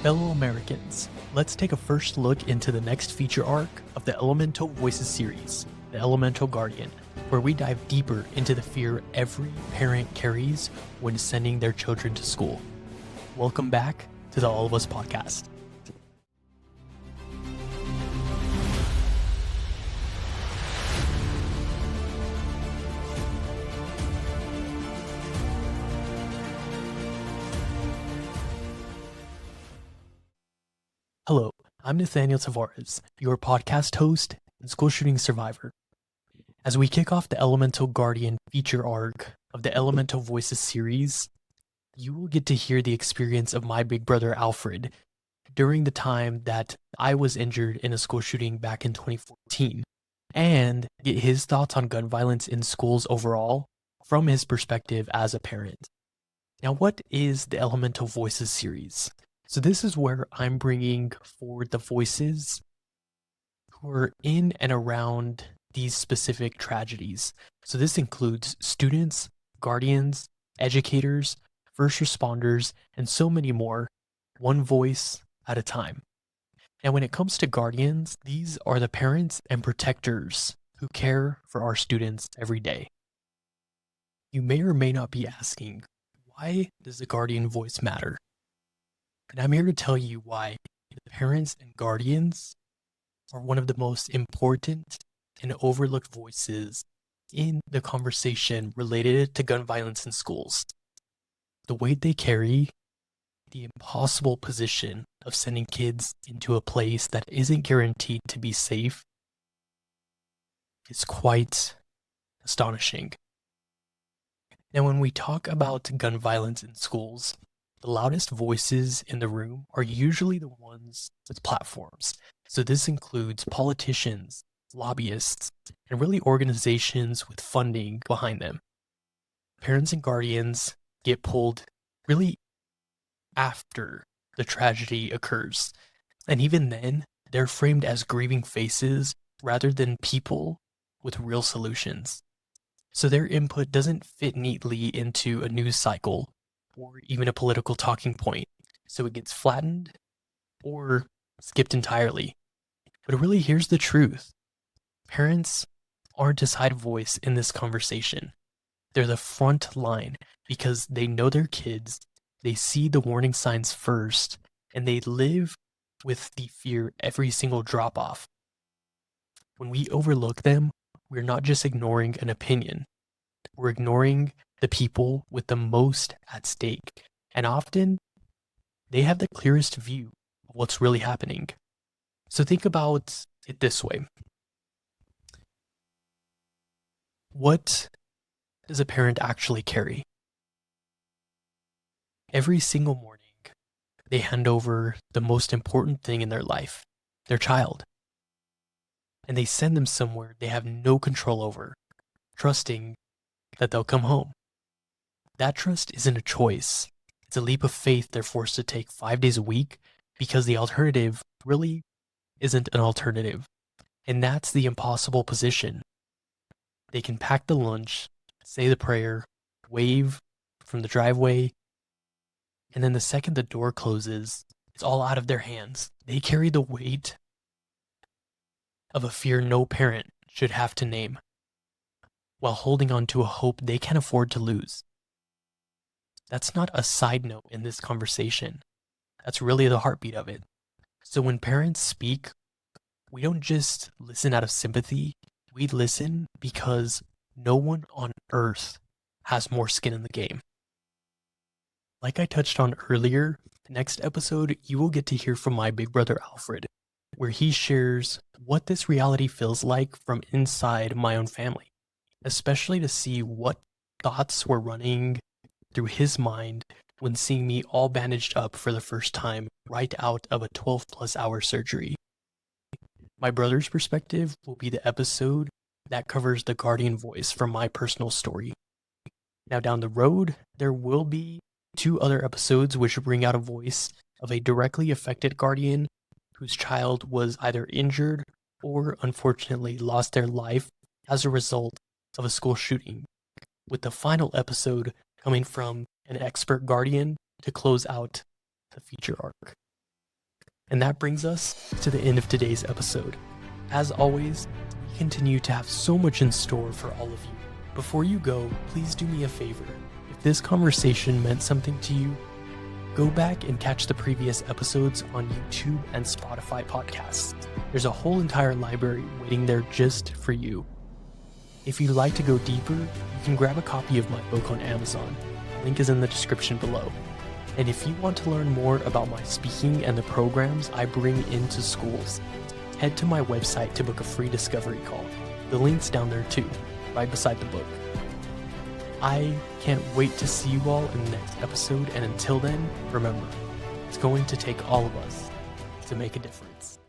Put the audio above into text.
Fellow Americans, let's take a first look into the next feature arc of the Elemental Voices series, The Elemental Guardian, where we dive deeper into the fear every parent carries when sending their children to school. Welcome back to the All of Us podcast. Hello, I'm Nathaniel Tavares, your podcast host and school shooting survivor. As we kick off the Elemental Guardian feature arc of the Elemental Voices series, you will get to hear the experience of my big brother Alfred during the time that I was injured in a school shooting back in 2014, and get his thoughts on gun violence in schools overall from his perspective as a parent. Now, what is the Elemental Voices series? So this is where I'm bringing forward the voices who are in and around these specific tragedies. So this includes students, guardians, educators, first responders, and so many more, one voice at a time. Now, when it comes to guardians, these are the parents and protectors who care for our students every day. You may or may not be asking, why does the guardian voice matter? And I'm here to tell you why the parents and guardians are one of the most important and overlooked voices in the conversation related to gun violence in schools. The weight they carry, the impossible position of sending kids into a place that isn't guaranteed to be safe, is quite astonishing. Now, when we talk about gun violence in schools, the loudest voices in the room are usually the ones with platforms. So this includes politicians, lobbyists, and really organizations with funding behind them. Parents and guardians get pulled really after the tragedy occurs. And even then, they're framed as grieving faces rather than people with real solutions. So their input doesn't fit neatly into a news cycle or even a political talking point, so it gets flattened or skipped entirely. But really, here's the truth. Parents aren't a side voice in this conversation. They're the front line because they know their kids, they see the warning signs first, and they live with the fear every single drop-off. When we overlook them, we're not just ignoring an opinion. We're ignoring the people with the most at stake. And often, they have the clearest view of what's really happening. So think about it this way. What does a parent actually carry? Every single morning, they hand over the most important thing in their life, their child. And they send them somewhere they have no control over, trusting that they'll come home. That trust isn't a choice. It's a leap of faith they're forced to take 5 days a week because the alternative really isn't an alternative. And that's the impossible position. They can pack the lunch, say the prayer, wave from the driveway, and then the second the door closes, it's all out of their hands. They carry the weight of a fear no parent should have to name, while holding on to a hope they can't afford to lose. That's not a side note in this conversation. That's really the heartbeat of it. So when parents speak, we don't just listen out of sympathy. We listen because no one on earth has more skin in the game. Like I touched on earlier, the next episode you will get to hear from my big brother Alfred, where he shares what this reality feels like from inside my own family, especially to see what thoughts were running through his mind when seeing me all bandaged up for the first time right out of a 12+ hour surgery. My brother's perspective will be the episode that covers the guardian voice from my personal story. Now down the road, there will be 2 other episodes which bring out a voice of a directly affected guardian whose child was either injured or unfortunately lost their life as a result of a school shooting, with the final episode coming from an expert guardian to close out the feature arc. And that brings us to the end of today's episode. As always, we continue to have so much in store for all of you. Before you go, please do me a favor. If this conversation meant something to you, go back and catch the previous episodes on YouTube and Spotify podcasts. There's a whole entire library waiting there just for you. If you'd like to go deeper, you can grab a copy of my book on Amazon. Link is in the description below. And if you want to learn more about my speaking and the programs I bring into schools, head to my website to book a free discovery call. The link's down there too, right beside the book. I can't wait to see you all in the next episode, and until then, remember, it's going to take all of us to make a difference.